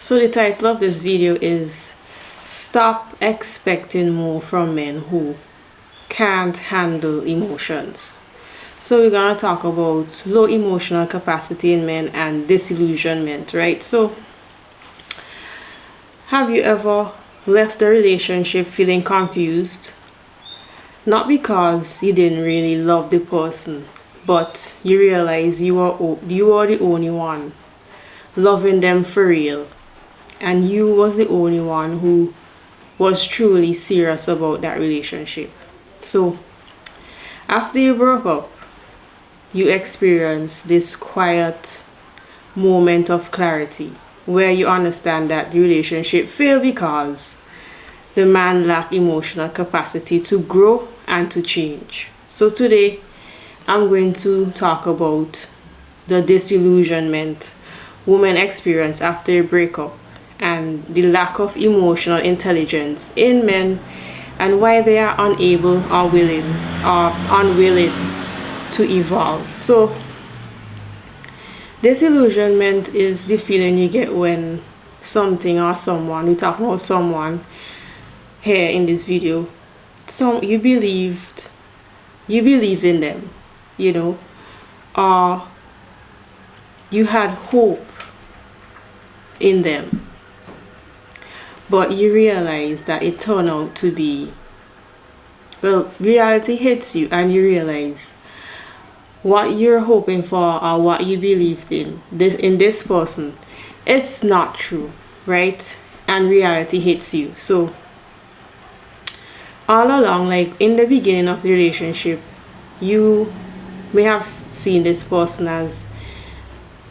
So the title of this video is Stop Expecting More from Men Who Can't Handle Emotions. So we're going to talk about low emotional capacity in men and disillusionment, right? So have you ever left a relationship feeling confused? Not because you didn't really love the person, but you realize you are the only one loving them for real, and you was the only one who was truly serious about that relationship. So after you broke up, you experience this quiet moment of clarity where you understand that the relationship failed because the man lacked emotional capacity to grow and to change. So today I'm going to talk about the disillusionment women experience after a breakup and the lack of emotional intelligence in men and why they are unable or unwilling to evolve. So disillusionment is the feeling you get when something or someone, we're talking about someone here in this video, you believe in them, or you had hope in them, but you realize that it turned out to be, reality hits you and you realize what you're hoping for or what you believed in this person, it's not true, right? And reality hits you. So all along, like in the beginning of the relationship, you may have seen this person as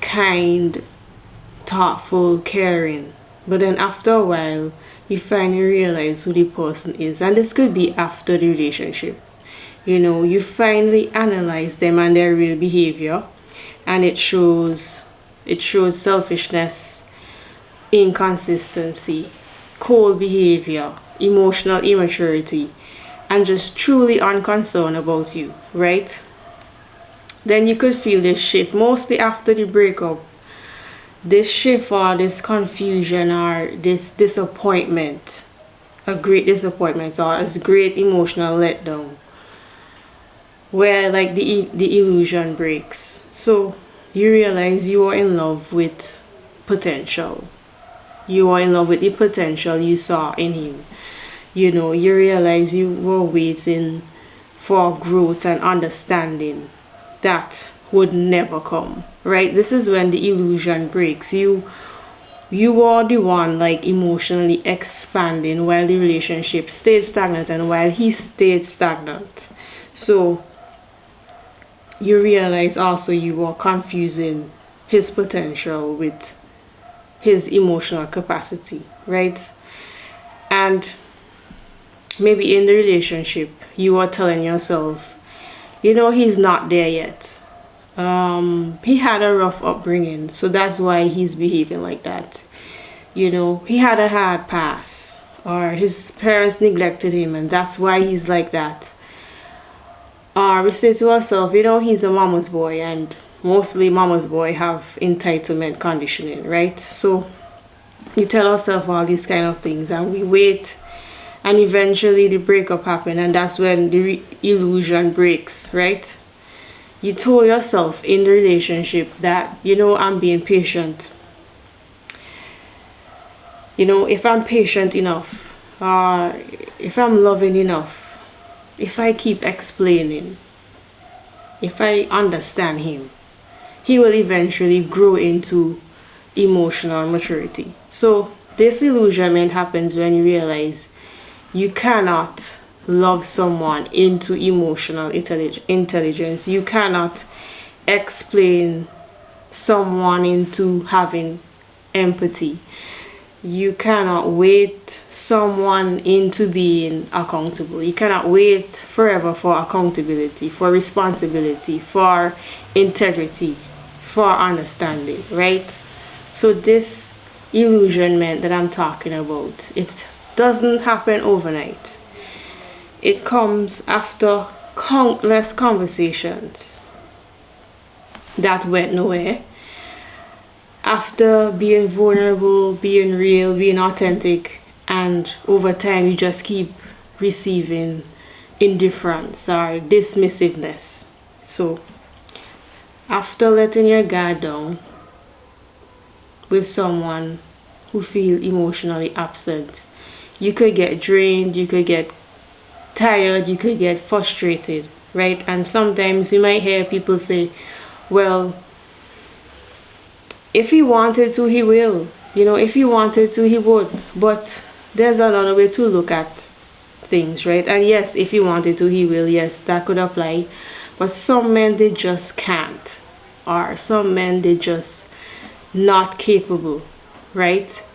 kind, thoughtful, caring, but then after a while you finally realize who the person is, and this could be after the relationship. You finally analyze them and their real behavior, and it shows selfishness, inconsistency, cold behavior, emotional immaturity, and just truly unconcerned about you, right? Then you could feel this shift mostly after the breakup, this shift or this confusion or this disappointment, a great disappointment or a great emotional letdown, where like the illusion breaks. So you realize you are in love with potential. You are in love with the potential you saw in him. You realize you were waiting for growth and understanding that would never come, right? This is when the illusion breaks. You are the one like emotionally expanding while the relationship stayed stagnant and while he stayed stagnant. So you realize also you are confusing his potential with his emotional capacity, right? And maybe in the relationship you are telling yourself, he's not there yet. He had a rough upbringing, so that's why he's behaving like that. He had a hard past, or his parents neglected him, and that's why he's like that. Or we say to ourselves, he's a mama's boy, and mostly mama's boy have entitlement conditioning, right? So we tell ourselves all these kind of things, and we wait, and eventually the breakup happen, and that's when the illusion breaks, right? You told yourself in the relationship that, I'm being patient. If I'm patient enough, or if I'm loving enough, if I keep explaining, if I understand him, he will eventually grow into emotional maturity. So disillusionment happens when you realize you cannot love someone into emotional intelligence. You cannot explain someone into having empathy. You cannot wait someone into being accountable. You cannot wait forever for accountability, for responsibility, for integrity, for understanding, right? So this illusionment that I'm talking about, it doesn't happen overnight. It comes after countless conversations that went nowhere, After being vulnerable, being real, being authentic, and over time you just keep receiving indifference or dismissiveness. So after letting your guard down with someone who feel emotionally absent, you could get drained, you could get tired, you could get frustrated, right? And sometimes you might hear people say, well, if he wanted to, he will. If he wanted to, he would. But there's another way to look at things, right? And yes, if he wanted to, he will. Yes, that could apply. But some men, they just can't. Or some men, they just not capable, right?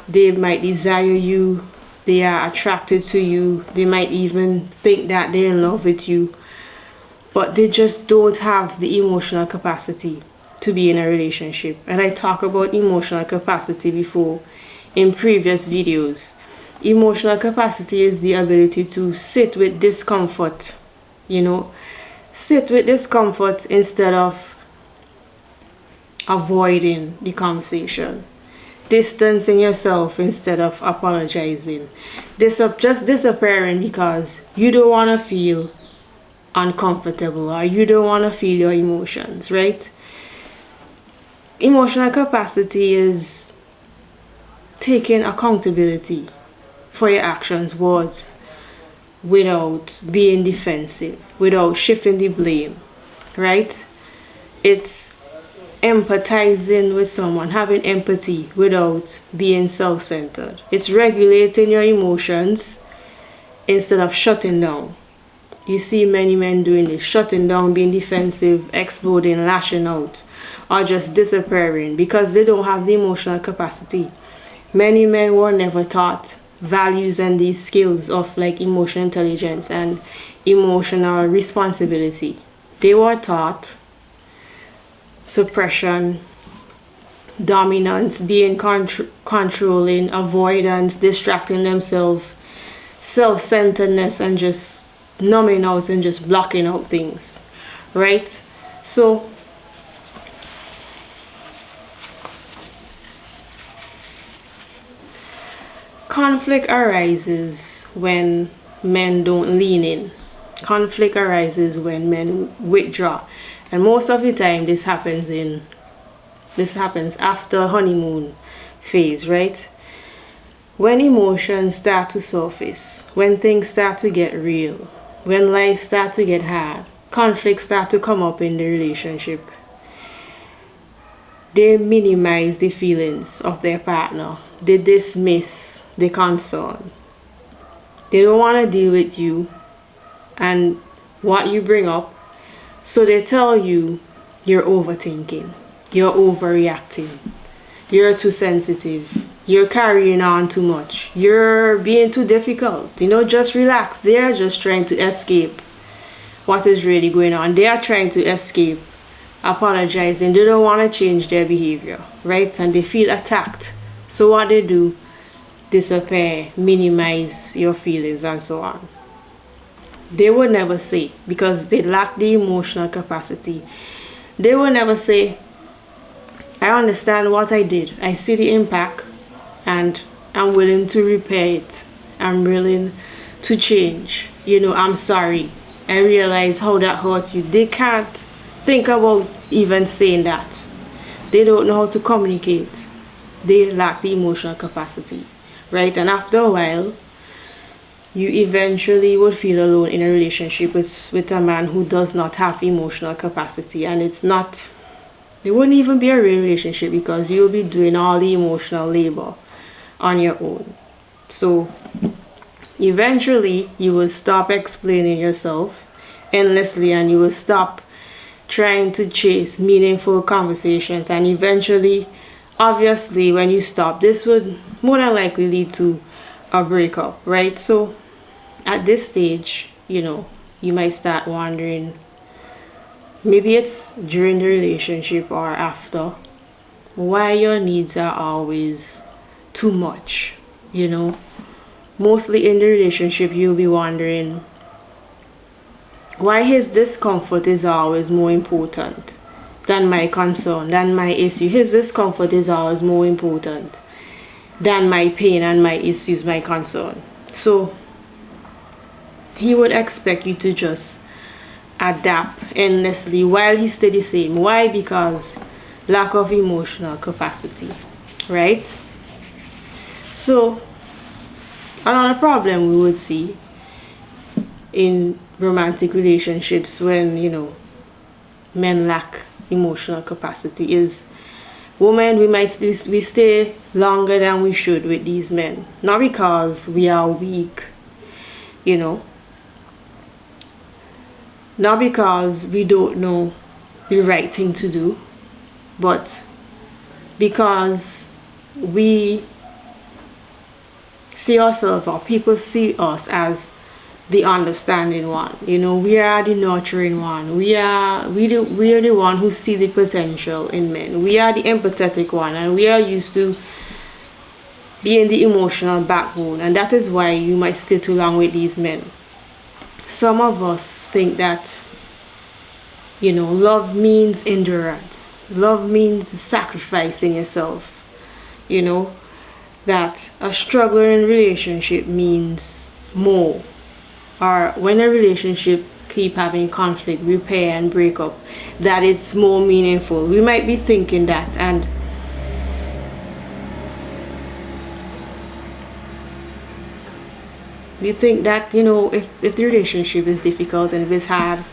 They might desire you. They are attracted to you. They might even think that they're in love with you. But they just don't have the emotional capacity to be in a relationship. And I talk about emotional capacity before in previous videos. Emotional capacity is the ability to sit with discomfort, sit with discomfort instead of avoiding the conversation, distancing yourself instead of apologizing, just disappearing because you don't want to feel uncomfortable or you don't want to feel your emotions, right? Emotional capacity is taking accountability for your actions, words, without being defensive, without shifting the blame, right? It's empathizing with someone, having empathy without being self-centered. It's regulating your emotions instead of shutting down. You see many men doing this, shutting down, being defensive, exploding, lashing out, or just disappearing because they don't have the emotional capacity. Many men were never taught values and these skills of like emotional intelligence and emotional responsibility. They were taught suppression, dominance, being controlling, avoidance, distracting themselves, self-centeredness, and just numbing out and just blocking out things, right? So conflict arises when men don't lean in. Conflict arises when men withdraw. And most of the time this happens after honeymoon phase, right? When emotions start to surface, when things start to get real, when life starts to get hard, conflicts start to come up in the relationship. They minimize the feelings of their partner. They dismiss the concern. They don't want to deal with you and what you bring up. So they tell you you're overthinking, you're overreacting, you're too sensitive, you're carrying on too much, you're being too difficult. Just relax. They are just trying to escape what is really going on. They are trying to escape apologizing. They don't want to change their behavior, right? And they feel attacked. So what they do, disappear, minimize your feelings and so on. They would never say, because they lack the emotional capacity, they will never say, I understand what I did, I see the impact, and I'm willing to repair it, I'm willing to change, I'm sorry, I realize how that hurt you. They can't think about even saying that. They don't know how to communicate. They lack the emotional capacity, right? And after a while, you eventually would feel alone in a relationship with a man who does not have emotional capacity. And it wouldn't even be a real relationship because you'll be doing all the emotional labor on your own. So eventually you will stop explaining yourself endlessly and you will stop trying to chase meaningful conversations. And eventually, obviously, when you stop, this would more than likely lead to a breakup, right? So at this stage, you might start wondering, maybe it's during the relationship or after, why your needs are always too much. Mostly in the relationship, you'll be wondering why his discomfort is always more important than my concern, than my issue. His discomfort is always more important than my pain and my issues, my concern. So he would expect you to just adapt endlessly while he stay the same. Why? Because lack of emotional capacity, right? So another problem we would see in romantic relationships when, men lack emotional capacity is women, we stay longer than we should with these men. Not because we are weak, not because we don't know the right thing to do, but because we see ourselves, or people see us as the understanding one. We are the nurturing one. We are the one who see the potential in men. We are the empathetic one, and we are used to being the emotional backbone, and that is why you might stay too long with these men. Some of us think that love means endurance. Love means sacrificing yourself. That a struggling relationship means more. Or when a relationship keep having conflict, repair and break up, that it's more meaningful. We might be thinking that, and we think that, if the relationship is difficult and if it's hard,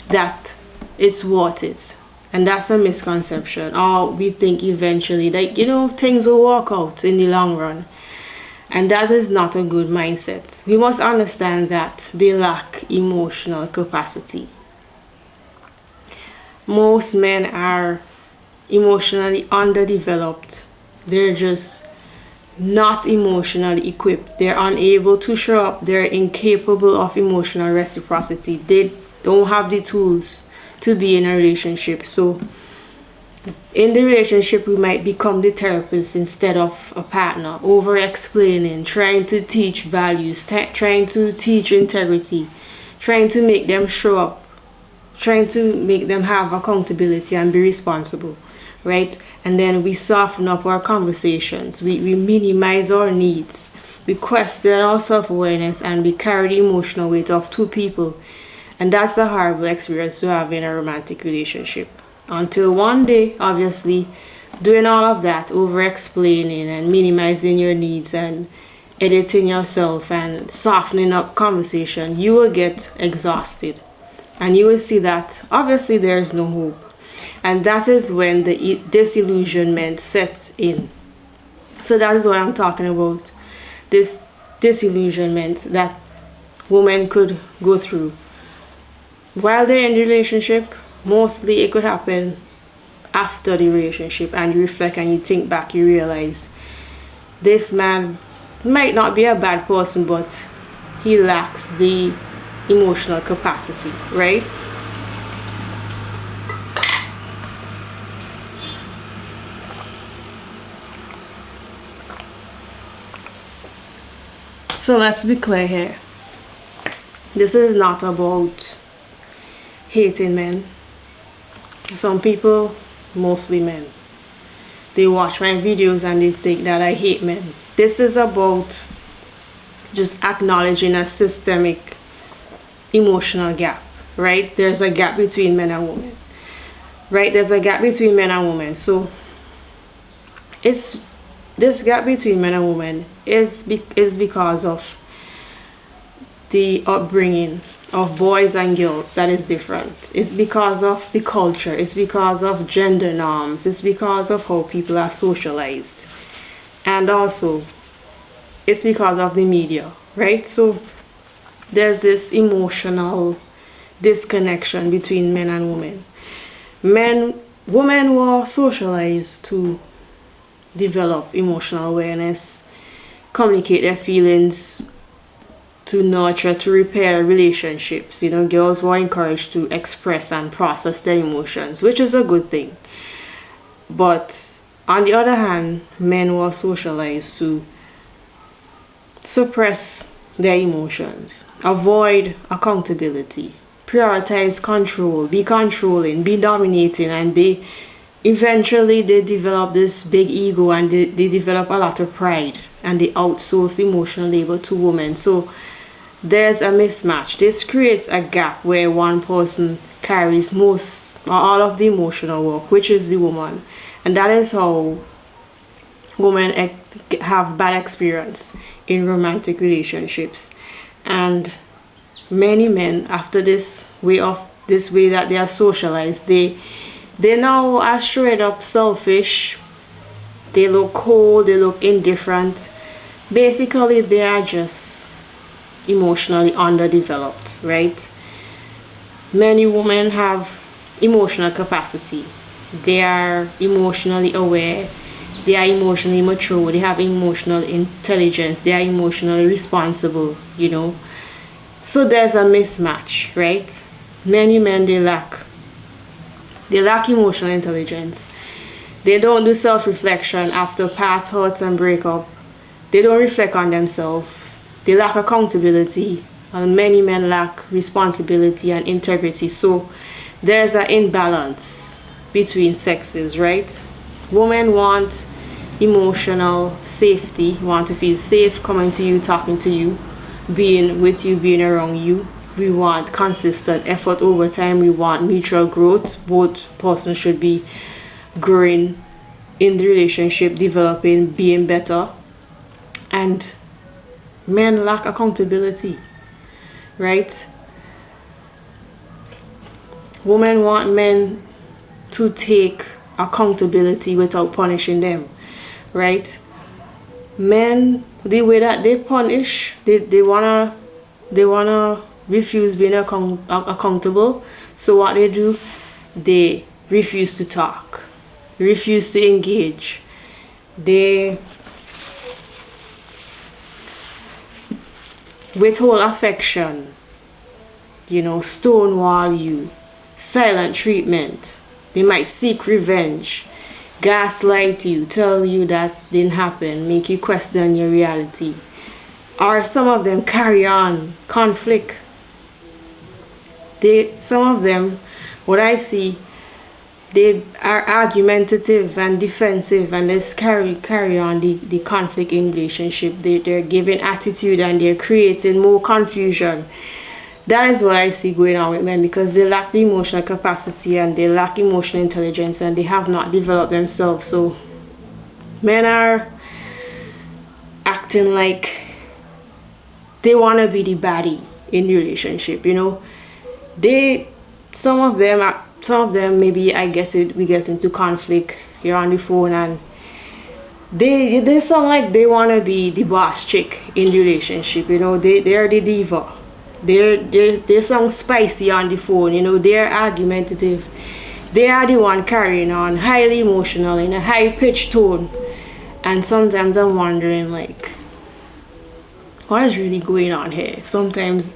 that it's worth it. And that's a misconception. Or we think eventually that, things will work out in the long run. And that is not a good mindset. We must understand that they lack emotional capacity. Most men are emotionally underdeveloped. They're just not emotionally equipped. They're unable to show up. They're incapable of emotional reciprocity. They don't have the tools to be in a relationship. So in the relationship, we might become the therapist instead of a partner, over explaining, trying to teach values, trying to teach integrity, trying to make them show up, trying to make them have accountability and be responsible, right? And then we soften up our conversations, we minimize our needs, we question our self-awareness, and we carry the emotional weight of two people. And that's a horrible experience to have in a romantic relationship. Until one day, obviously, doing all of that, over-explaining and minimizing your needs and editing yourself and softening up conversation, you will get exhausted. And you will see that, obviously, there's no hope. And that is when the disillusionment sets in. So that is what I'm talking about. This disillusionment that women could go through while they're in the relationship. Mostly it could happen after the relationship, and you reflect and you think back, you realize this man might not be a bad person, but he lacks the emotional capacity, right? So let's be clear here. This is not about hating men. Some people, mostly men, they watch my videos and they think that I hate men. This is about just acknowledging a systemic emotional gap, right? There's a gap between men and women, right? There's a gap between men and women. So it's this gap between men and women is because of the upbringing of boys and girls that is different. It's because of the culture. It's because of gender norms. It's because of how people are socialized. And also, it's because of the media, right? So there's this emotional disconnection between men and women. Women were socialized to develop emotional awareness, communicate their feelings, to nurture, to repair relationships. Girls were encouraged to express and process their emotions, which is a good thing. But on the other hand, men were socialized to suppress their emotions, avoid accountability, prioritize control, be controlling, be dominating, and they eventually they develop this big ego, and they develop a lot of pride, and they outsource emotional labor to women. So there's a mismatch. This creates a gap where one person carries most or all of the emotional work, which is the woman. And that is how women have bad experience in romantic relationships. And many men, after this way that they are socialized, they now are straight up selfish. They look cold, they look indifferent. Basically, they are just emotionally underdeveloped, right? Many women have emotional capacity. They are emotionally aware. They are emotionally mature. They have emotional intelligence. They are emotionally responsible, So there's a mismatch, right? Many men, they lack emotional intelligence. They don't do self-reflection after past hurts and breakup. They don't reflect on themselves. They lack accountability. And many men lack responsibility and integrity. So there's an imbalance between sexes, right? Women want emotional safety, want to feel safe coming to you, talking to you, being with you, being around you. We want consistent effort over time. We want mutual growth. Both persons should be growing in the relationship, developing, being better. And men lack accountability, right? Women want men to take accountability without punishing them, right? Men, the way that they punish, they wanna refuse being accountable. So what they do, they refuse to talk, refuse to engage. They withhold affection, stonewall you, silent treatment. They might seek revenge, gaslight you, tell you that didn't happen, make you question your reality. Or some of them carry on conflict. Some of them, what I see, they are argumentative and defensive, and they carry on the conflict in relationship. They're giving attitude, and they're creating more confusion. That is what I see going on with men, because they lack the emotional capacity, and they lack emotional intelligence, and they have not developed themselves. So men are acting like they want to be the baddie in the relationship, Some of them, maybe we get into conflict, you're on the phone, and they sound like they want to be the boss chick in the relationship, they're the diva. They sound spicy on the phone, they're argumentative. They are the one carrying on, highly emotional, in a high-pitched tone. And sometimes I'm wondering, what is really going on here? Sometimes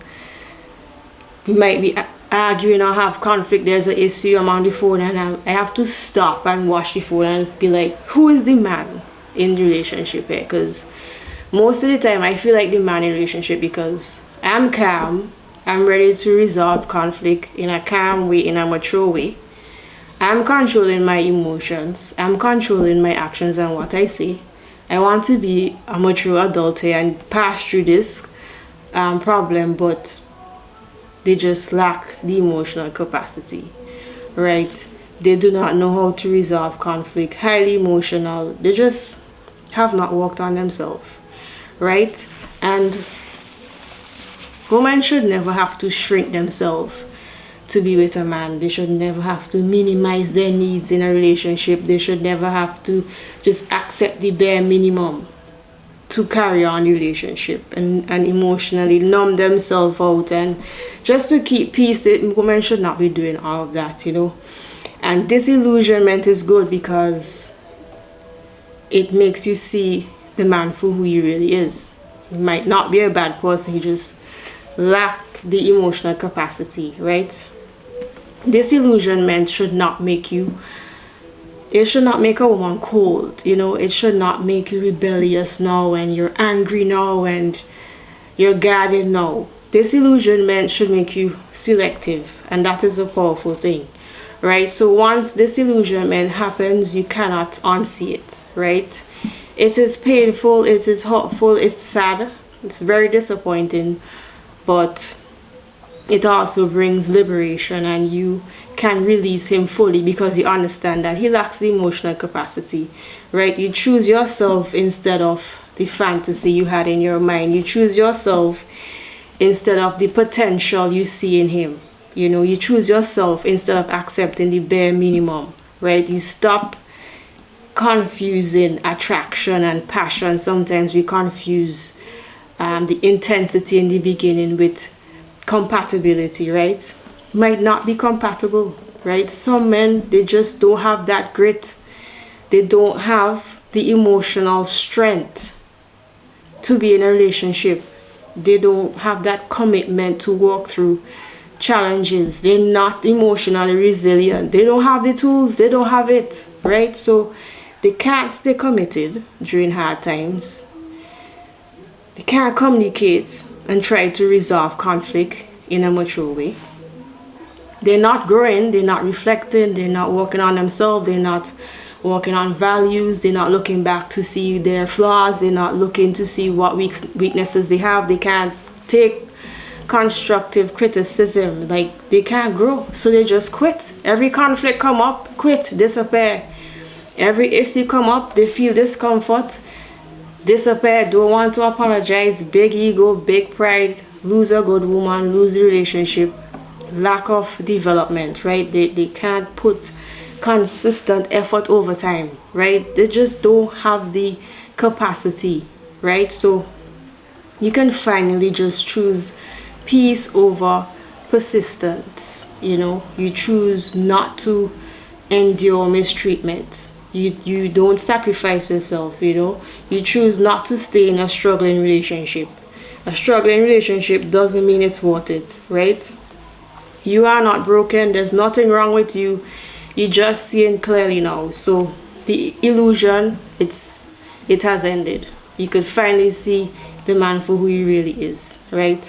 we might be arguing or have conflict, there's an issue, I'm on the phone, and I have to stop and watch the phone and be like, who is the man in the relationship here? Because most of the time I feel like the man in the relationship, because I'm calm, I'm ready to resolve conflict in a calm way, in a mature way. I'm controlling my emotions, I'm controlling my actions and what I say. I want to be a mature adult here and pass through this problem, but they just lack the emotional capacity, right? They do not know how to resolve conflict, highly emotional. They just have not worked on themselves, right? And women should never have to shrink themselves to be with a man. They should never have to minimize their needs in a relationship. They should never have to just accept the bare minimum to carry on the relationship and emotionally numb themselves out and just to keep peace. The women should not be doing all of that, And disillusionment is good because it makes you see the man for who he really is. He might not be a bad person, he just lack the emotional capacity, right? Disillusionment should not make you, it should not make a woman cold, it should not make you rebellious now and you're angry now and you're guarded now. Disillusionment should make you selective, and that is a powerful thing, right? So once disillusionment happens, you cannot unsee it, right? It is painful, it is hurtful, it's sad, it's very disappointing, but it also brings liberation, and you can release him fully because you understand that he lacks the emotional capacity, right? You choose yourself instead of the fantasy you had in your mind. You choose yourself instead of the potential you see in him. You know, you choose yourself instead of accepting the bare minimum, right? You stop confusing attraction and passion. Sometimes we confuse the intensity in the beginning with compatibility, right? Might not be compatible, right? Some men, they just don't have that grit. They don't have the emotional strength to be in a relationship. They don't have that commitment to walk through challenges. They're not emotionally resilient. They don't have the tools. They don't have it, right? So they can't stay committed during hard times. They can't communicate and try to resolve conflict in a mature way. They're not growing, they're not reflecting, they're not working on themselves, they're not working on values, they're not looking back to see their flaws, they're not looking to see what weaknesses they have. They can't take constructive criticism, like they can't grow, so they just quit. Every conflict come up, quit, disappear. Every issue come up, they feel discomfort, disappear, don't want to apologize, big ego, big pride, lose a good woman, lose the relationship, lack of development, right? They can't put consistent effort over time, right? They just don't have the capacity, right? So you can finally just choose peace over persistence. You know, you choose not to endure mistreatment. You don't sacrifice yourself, you know. You choose not to stay in a struggling relationship. A struggling relationship doesn't mean it's worth it, right? You are not broken. There's nothing wrong with you. You're just seeing clearly now. So the illusion, it has ended. You could finally see the man for who he really is, right?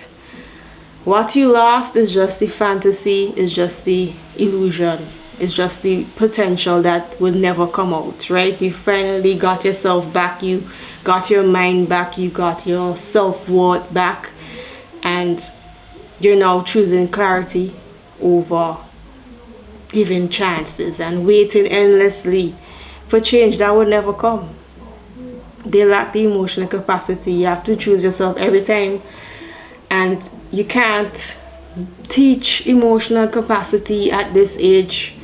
What you lost is just the fantasy, is just the illusion. It's just the potential that will never come out, right? You finally got yourself back. You got your mind back. You got your self-worth back. And you're now choosing clarity over giving chances and waiting endlessly for change that will never come. They lack the emotional capacity. You have to choose yourself every time, and you can't teach emotional capacity at this age.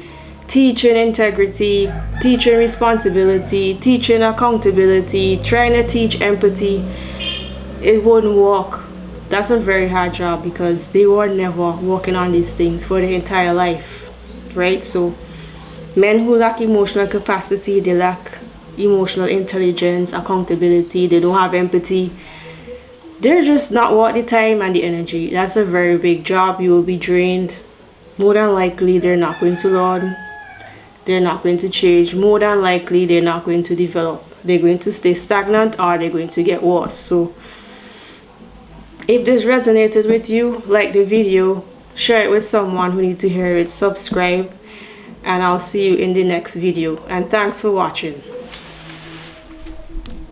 Teaching integrity, teaching responsibility, teaching accountability, trying to teach empathy, it wouldn't work. That's a very hard job because they were never working on these things for their entire life, right? So men who lack emotional capacity, they lack emotional intelligence, accountability, they don't have empathy. They're just not worth the time and the energy. That's a very big job. You will be drained. More than likely, they're not going to learn. They're not going to change. More than likely, they're not going to develop. They're going to stay stagnant, or they're going to get worse. So if this resonated with you, like the video, share it with someone who needs to hear it, subscribe, and I'll see you in the next video. And thanks for watching.